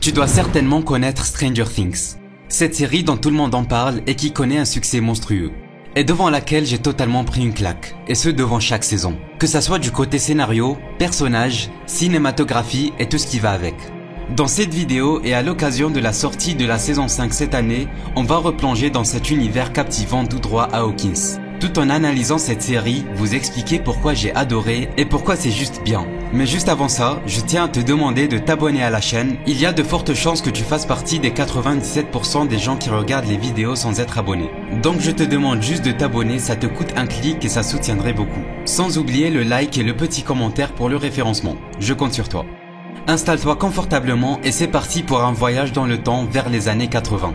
Tu dois certainement connaître Stranger Things. Cette série dont tout le monde en parle et qui connaît un succès monstrueux. Et devant laquelle j'ai totalement pris une claque. Et ce devant chaque saison. Que ça soit du côté scénario, personnages, cinématographie et tout ce qui va avec. Dans cette vidéo et à l'occasion de la sortie de la saison 5 cette année, on va replonger dans cet univers captivant tout droit à Hawkins. Tout en analysant cette série, vous expliquer pourquoi j'ai adoré et pourquoi c'est juste bien. Mais juste avant ça, je tiens à te demander de t'abonner à la chaîne. Il y a de fortes chances que tu fasses partie des 97% des gens qui regardent les vidéos sans être abonnés. Donc je te demande juste de t'abonner, ça te coûte un clic et ça soutiendrait beaucoup. Sans oublier le like et le petit commentaire pour le référencement. Je compte sur toi. Installe-toi confortablement et c'est parti pour un voyage dans le temps vers les années 80.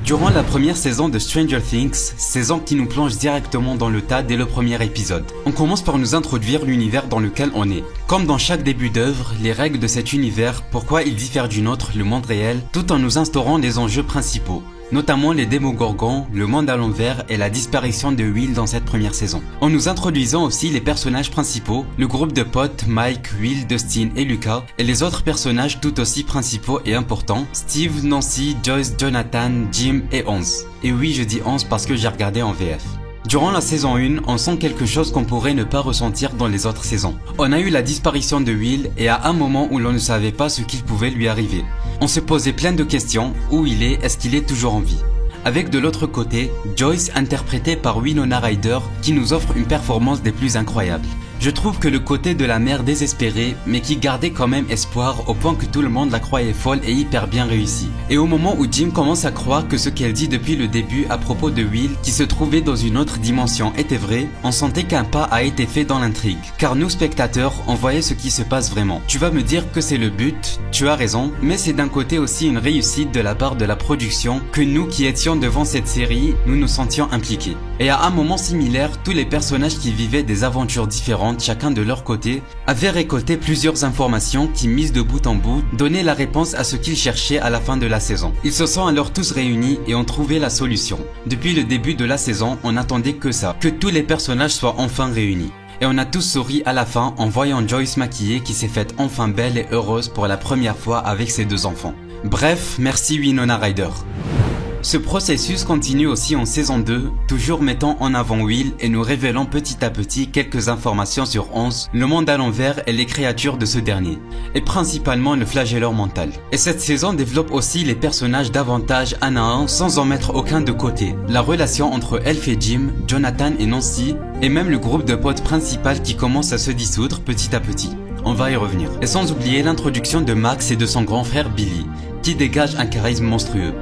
Durant la première saison de Stranger Things, saison qui nous plonge directement dans le tas dès le premier épisode, on commence par nous introduire l'univers dans lequel on est. Comme dans chaque début d'œuvre, les règles de cet univers, pourquoi il diffère du nôtre, le monde réel, tout en nous instaurant les enjeux principaux. Notamment les Démogorgons, le monde à l'envers et la disparition de Will dans cette première saison. En nous introduisant aussi les personnages principaux, le groupe de potes Mike, Will, Dustin et Lucas, et les autres personnages tout aussi principaux et importants, Steve, Nancy, Joyce, Jonathan, Jim et Hans. Et oui, je dis Hans parce que j'ai regardé en VF. Durant la saison 1, on sent quelque chose qu'on pourrait ne pas ressentir dans les autres saisons. On a eu la disparition de Will et à un moment où l'on ne savait pas ce qu'il pouvait lui arriver. On se posait plein de questions, où il est-ce qu'il est toujours en vie? Avec de l'autre côté, Joyce interprétée par Winona Ryder qui nous offre une performance des plus incroyables. Je trouve que le côté de la mère désespérée mais qui gardait quand même espoir au point que tout le monde la croyait folle et hyper bien réussie. Et au moment où Jim commence à croire que ce qu'elle dit depuis le début à propos de Will qui se trouvait dans une autre dimension était vrai, on sentait qu'un pas a été fait dans l'intrigue. Car nous spectateurs, on voyait ce qui se passe vraiment. Tu vas me dire que c'est le but, tu as raison, mais c'est d'un côté aussi une réussite de la part de la production que nous qui étions devant cette série, nous nous sentions impliqués. Et à un moment similaire, tous les personnages qui vivaient des aventures différentes chacun de leur côté, avaient récolté plusieurs informations qui, mises de bout en bout, donnaient la réponse à ce qu'ils cherchaient à la fin de la saison. Ils se sont alors tous réunis et ont trouvé la solution. Depuis le début de la saison, on n'attendait que ça, que tous les personnages soient enfin réunis. Et on a tous souri à la fin en voyant Joyce maquillée qui s'est faite enfin belle et heureuse pour la première fois avec ses deux enfants. Bref, merci Winona Ryder. Ce processus continue aussi en saison 2, toujours mettant en avant Will et nous révélant petit à petit quelques informations sur Hans, le monde à l'envers et les créatures de ce dernier, et principalement le flagelleur mental. Et cette saison développe aussi les personnages davantage un à un sans en mettre aucun de côté, la relation entre Elf et Jim, Jonathan et Nancy, et même le groupe de potes principal qui commence à se dissoudre petit à petit. On va y revenir. Et sans oublier l'introduction de Max et de son grand frère Billy, qui dégage un charisme monstrueux.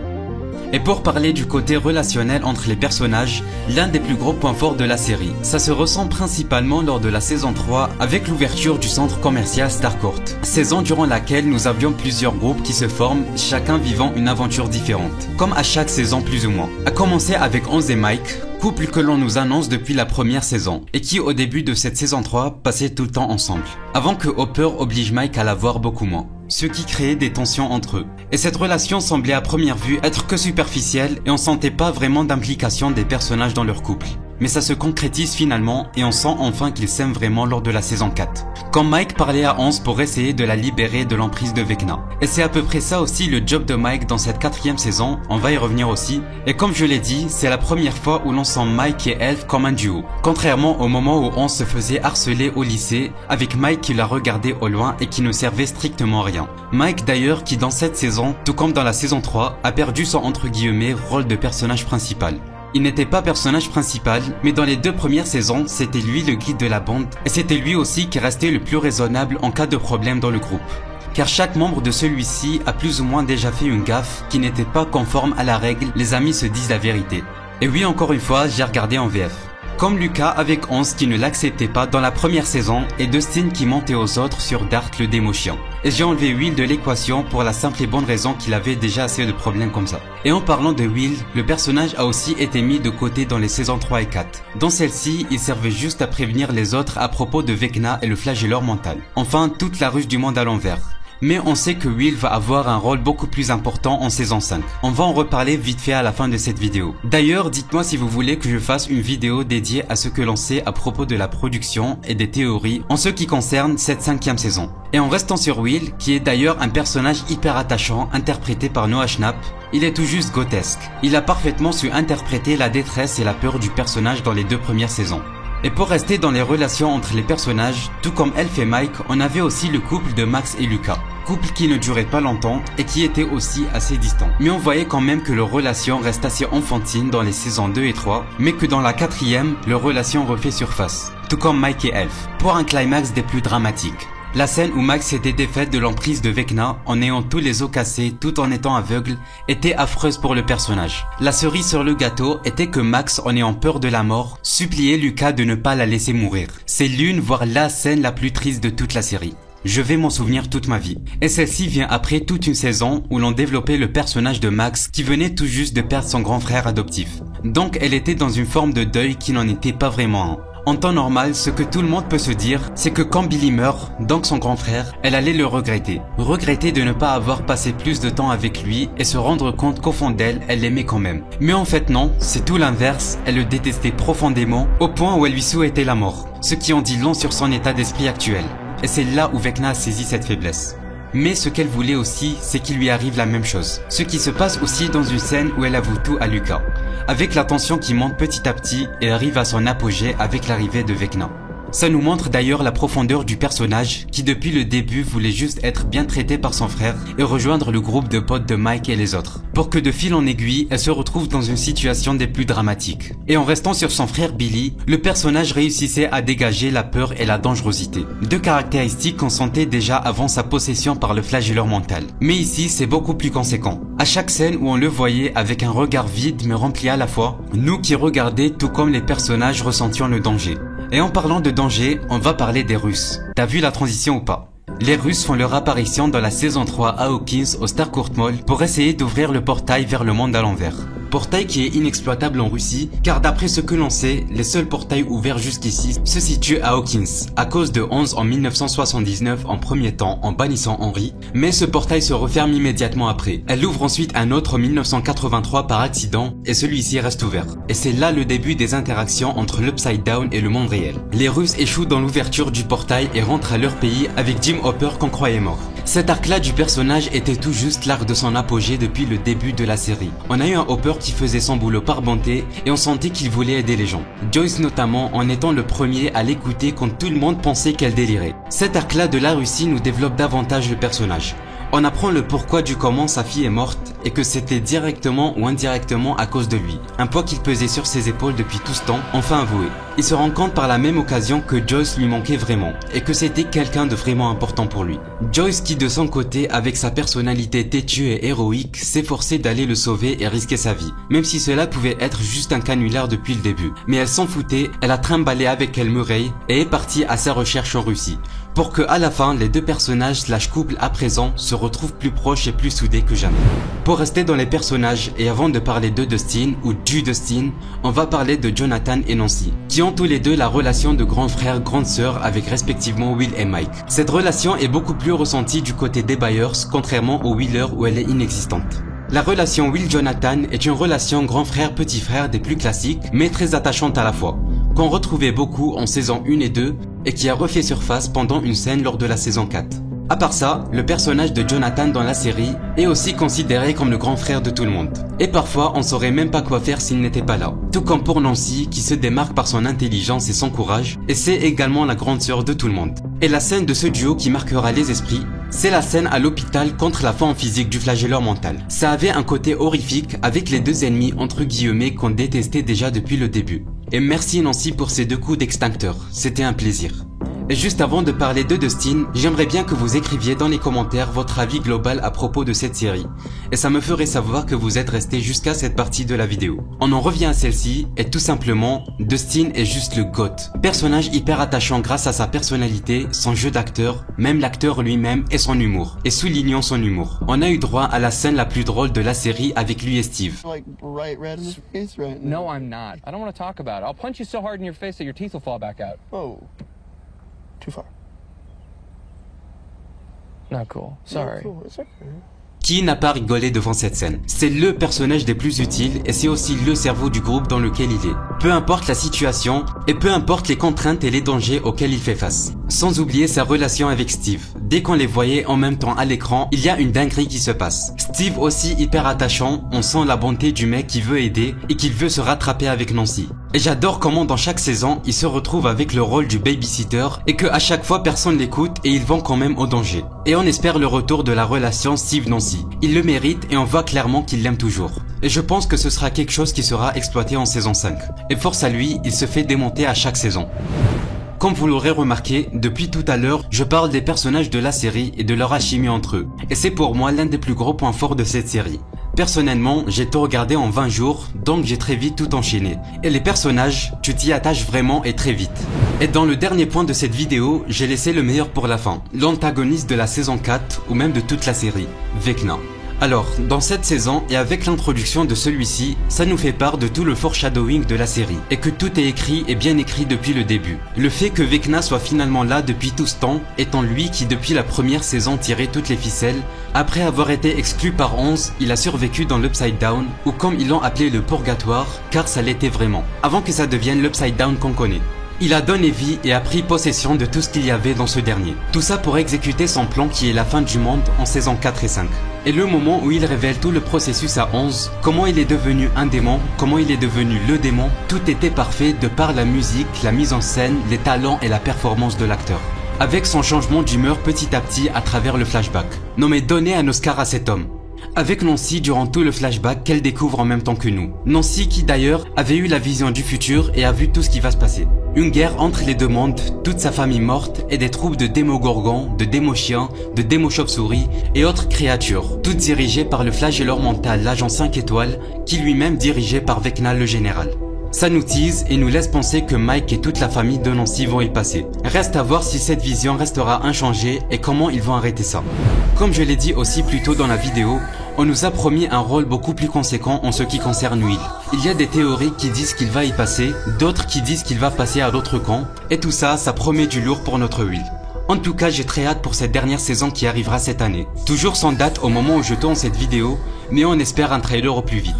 Et pour parler du côté relationnel entre les personnages, l'un des plus gros points forts de la série. Ça se ressent principalement lors de la saison 3 avec l'ouverture du centre commercial Starcourt. Saison durant laquelle nous avions plusieurs groupes qui se forment, chacun vivant une aventure différente. Comme à chaque saison plus ou moins. À commencer avec Hans et Mike, couple que l'on nous annonce depuis la première saison et qui au début de cette saison 3 passaient tout le temps ensemble. Avant que Hopper oblige Mike à la voir beaucoup moins. Ce qui créait des tensions entre eux. Et cette relation semblait à première vue être que superficielle et on sentait pas vraiment d'implication des personnages dans leur couple. Mais ça se concrétise finalement et on sent enfin qu'ils s'aiment vraiment lors de la saison 4. Quand Mike parlait à Hans pour essayer de la libérer de l'emprise de Vecna. Et c'est à peu près ça aussi le job de Mike dans cette 4e saison, on va y revenir aussi. Et comme je l'ai dit, c'est la première fois où l'on sent Mike et Elf comme un duo. Contrairement au moment où Hans se faisait harceler au lycée, avec Mike qui la regardait au loin et qui ne servait strictement à rien. Mike d'ailleurs qui dans cette saison, tout comme dans la saison 3, a perdu son entre guillemets rôle de personnage principal. Il n'était pas personnage principal, mais dans les 2 premières saisons, c'était lui le guide de la bande, et c'était lui aussi qui restait le plus raisonnable en cas de problème dans le groupe. Car chaque membre de celui-ci a plus ou moins déjà fait une gaffe qui n'était pas conforme à la règle, les amis se disent la vérité. Et oui, encore une fois, j'ai regardé en VF. Comme Lucas avec 11 qui ne l'acceptait pas dans la première saison et Dustin qui montait aux autres sur Dart le démo chiant. Et j'ai enlevé Will de l'équation pour la simple et bonne raison qu'il avait déjà assez de problèmes comme ça. Et en parlant de Will, le personnage a aussi été mis de côté dans les saisons 3 et 4. Dans celle-ci, il servait juste à prévenir les autres à propos de Vecna et le flagelleur mental. Enfin, toute la ruche du monde à l'envers. Mais on sait que Will va avoir un rôle beaucoup plus important en saison 5. On va en reparler vite fait à la fin de cette vidéo. D'ailleurs, dites-moi si vous voulez que je fasse une vidéo dédiée à ce que l'on sait à propos de la production et des théories en ce qui concerne cette 5e saison. Et en restant sur Will, qui est d'ailleurs un personnage hyper attachant interprété par Noah Schnapp, il est tout juste grotesque. Il a parfaitement su interpréter la détresse et la peur du personnage dans les 2 premières saisons. Et pour rester dans les relations entre les personnages, tout comme Elf et Mike, on avait aussi le couple de Max et Lucas. Couple qui ne durait pas longtemps et qui était aussi assez distant. Mais on voyait quand même que leur relation reste assez enfantine dans les saisons 2 et 3, mais que dans la 4e, leur relation refait surface. Tout comme Mike et Elf, pour un climax des plus dramatiques. La scène où Max s'était défaite de l'emprise de Vecna en ayant tous les os cassés tout en étant aveugle était affreuse pour le personnage. La cerise sur le gâteau était que Max, en ayant peur de la mort, suppliait Lucas de ne pas la laisser mourir. C'est l'une voire la scène la plus triste de toute la série. Je vais m'en souvenir toute ma vie. Et celle-ci vient après toute une saison où l'on développait le personnage de Max qui venait tout juste de perdre son grand frère adoptif. Donc elle était dans une forme de deuil qui n'en était pas vraiment un. En temps normal, ce que tout le monde peut se dire, c'est que quand Billy meurt, donc son grand frère, elle allait le regretter. Regretter de ne pas avoir passé plus de temps avec lui et se rendre compte qu'au fond d'elle, elle l'aimait quand même. Mais en fait non, c'est tout l'inverse, elle le détestait profondément, au point où elle lui souhaitait la mort. Ce qui en dit long sur son état d'esprit actuel. Et c'est là où Vecna a saisi cette faiblesse. Mais ce qu'elle voulait aussi, c'est qu'il lui arrive la même chose. Ce qui se passe aussi dans une scène où elle avoue tout à Lucas. Avec la tension qui monte petit à petit et arrive à son apogée avec l'arrivée de Vecna. Ça nous montre d'ailleurs la profondeur du personnage qui depuis le début voulait juste être bien traité par son frère et rejoindre le groupe de potes de Mike et les autres. Pour que de fil en aiguille, elle se retrouve dans une situation des plus dramatiques. Et en restant sur son frère Billy, le personnage réussissait à dégager la peur et la dangerosité. 2 caractéristiques qu'on sentait déjà avant sa possession par le flagelleur mental. Mais ici, c'est beaucoup plus conséquent. À chaque scène où on le voyait avec un regard vide mais rempli à la fois, nous qui regardions tout comme les personnages ressentions le danger. Et en parlant de danger, on va parler des Russes. T'as vu la transition ou pas? Les Russes font leur apparition dans la saison 3 à Hawkins au Starcourt Mall pour essayer d'ouvrir le portail vers le monde à l'envers. Portail qui est inexploitable en Russie, car d'après ce que l'on sait, les seuls portails ouverts jusqu'ici se situent à Hawkins, à cause de 11 en 1979 en premier temps en bannissant Henry, mais ce portail se referme immédiatement après. Elle ouvre ensuite un autre en 1983 par accident, et celui-ci reste ouvert. Et c'est là le début des interactions entre l'Upside Down et le monde réel. Les Russes échouent dans l'ouverture du portail et rentrent à leur pays avec Jim Hopper qu'on croyait mort. Cet arc-là du personnage était tout juste l'arc de son apogée depuis le début de la série. On a eu un Hopper qui faisait son boulot par bonté et on sentait qu'il voulait aider les gens. Joyce notamment en étant le premier à l'écouter quand tout le monde pensait qu'elle délirait. Cet arc-là de la Russie nous développe davantage le personnage. On apprend le pourquoi du comment sa fille est morte et que c'était directement ou indirectement à cause de lui. Un poids qu'il pesait sur ses épaules depuis tout ce temps, enfin avoué. Il se rend compte par la même occasion que Joyce lui manquait vraiment et que c'était quelqu'un de vraiment important pour lui. Joyce qui de son côté, avec sa personnalité têtue et héroïque, s'efforçait d'aller le sauver et risquer sa vie. Même si cela pouvait être juste un canular depuis le début. Mais elle s'en foutait, elle a trimballé avec elle Murray et est partie à sa recherche en Russie. Pour que à la fin, les 2 personnages / couple à présent se retrouvent plus proches et plus soudés que jamais. Pour rester dans les personnages et avant de parler de Dustin ou du Dustin, on va parler de Jonathan et Nancy, qui ont tous les deux la relation de grand frère, grande sœur avec respectivement Will et Mike. Cette relation est beaucoup plus ressentie du côté des Byers, contrairement aux Wheeler où elle est inexistante. La relation Will-Jonathan est une relation grand frère-petit frère des plus classiques, mais très attachante à la fois, qu'on retrouvait beaucoup en saison 1 et 2 et qui a refait surface pendant une scène lors de la saison 4. À part ça, le personnage de Jonathan dans la série est aussi considéré comme le grand frère de tout le monde. Et parfois, on saurait même pas quoi faire s'il n'était pas là. Tout comme pour Nancy, qui se démarque par son intelligence et son courage, et c'est également la grande sœur de tout le monde. Et la scène de ce duo qui marquera les esprits, c'est la scène à l'hôpital contre la forme physique du flagelleur mental. Ça avait un côté horrifique avec les 2 ennemis entre guillemets qu'on détestait déjà depuis le début. Et merci Nancy pour ces 2 coups d'extincteur, c'était un plaisir. Et juste avant de parler de Dustin, j'aimerais bien que vous écriviez dans les commentaires votre avis global à propos de cette série. Et ça me ferait savoir que vous êtes resté jusqu'à cette partie de la vidéo. On en revient à celle-ci, et tout simplement, Dustin est juste le GOAT. Personnage hyper attachant grâce à sa personnalité, son jeu d'acteur, même l'acteur lui-même et son humour. Et soulignons son humour. On a eu droit à la scène la plus drôle de la série avec lui et Steve. No, I'm not. I don't want to talk about it. I'll punch you so hard in your face that your teeth will fall back out. Oh, too far. Not cool. Sorry. Cool. It's okay. Qui n'a pas rigolé devant cette scène? C'est le personnage des plus utiles et c'est aussi le cerveau du groupe dans lequel il est. Peu importe la situation et peu importe les contraintes et les dangers auxquels il fait face. Sans oublier sa relation avec Steve. Dès qu'on les voyait en même temps à l'écran, il y a une dinguerie qui se passe. Steve aussi hyper attachant, on sent la bonté du mec qui veut aider et qui veut se rattraper avec Nancy. Et j'adore comment dans chaque saison, il se retrouve avec le rôle du babysitter et que à chaque fois personne l'écoute et ils vont quand même au danger. Et on espère le retour de la relation Steve-Nancy. Il le mérite et on voit clairement qu'il l'aime toujours. Et je pense que ce sera quelque chose qui sera exploité en saison 5. Et force à lui, il se fait démonter à chaque saison. Comme vous l'aurez remarqué, depuis tout à l'heure, je parle des personnages de la série et de leur alchimie entre eux. Et c'est pour moi l'un des plus gros points forts de cette série. Personnellement, j'ai tout regardé en 20 jours, donc j'ai très vite tout enchaîné. Et les personnages, tu t'y attaches vraiment et très vite. Et dans le dernier point de cette vidéo, j'ai laissé le meilleur pour la fin. L'antagoniste de la saison 4, ou même de toute la série, Vecna. Alors, dans cette saison et avec l'introduction de celui-ci, ça nous fait part de tout le foreshadowing de la série et que tout est écrit et bien écrit depuis le début. Le fait que Vecna soit finalement là depuis tout ce temps, étant lui qui depuis la première saison tirait toutes les ficelles, après avoir été exclu par 11, il a survécu dans l'Upside Down, ou comme ils l'ont appelé le purgatoire, car ça l'était vraiment, avant que ça devienne l'Upside Down qu'on connaît. Il a donné vie et a pris possession de tout ce qu'il y avait dans ce dernier. Tout ça pour exécuter son plan qui est la fin du monde en saison 4 et 5. Et le moment où il révèle tout le processus à 11, comment il est devenu un démon, comment il est devenu le démon, tout était parfait de par la musique, la mise en scène, les talents et la performance de l'acteur. Avec son changement d'humeur petit à petit à travers le flashback. Non mais donnez un Oscar à cet homme. Avec Nancy durant tout le flashback qu'elle découvre en même temps que nous. Nancy qui d'ailleurs avait eu la vision du futur et a vu tout ce qui va se passer. Une guerre entre les deux mondes, toute sa famille morte et des troupes de démogorgons, de démo-chiens, de démo-chauves-souris et autres créatures, toutes dirigées par le flagelleur mental l'agent 5 étoiles qui lui-même dirigé par Vecna le général. Ça nous tease et nous laisse penser que Mike et toute la famille de Nancy vont y passer. Reste à voir si cette vision restera inchangée et comment ils vont arrêter ça. Comme je l'ai dit aussi plus tôt dans la vidéo, on nous a promis un rôle beaucoup plus conséquent en ce qui concerne Will. Il y a des théories qui disent qu'il va y passer, d'autres qui disent qu'il va passer à l'autre camp, et tout ça, ça promet du lourd pour notre Will. En tout cas, j'ai très hâte pour cette dernière saison qui arrivera cette année. Toujours sans date au moment où je tourne cette vidéo, mais on espère un trailer au plus vite.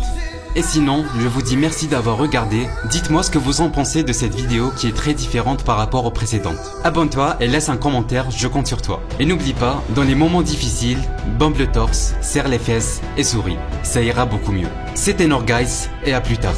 Et sinon, je vous dis merci d'avoir regardé, dites-moi ce que vous en pensez de cette vidéo qui est très différente par rapport aux précédentes. Abonne-toi et laisse un commentaire, je compte sur toi. Et n'oublie pas, dans les moments difficiles, bombe le torse, serre les fesses et souris, ça ira beaucoup mieux. C'était Norguys et à plus tard.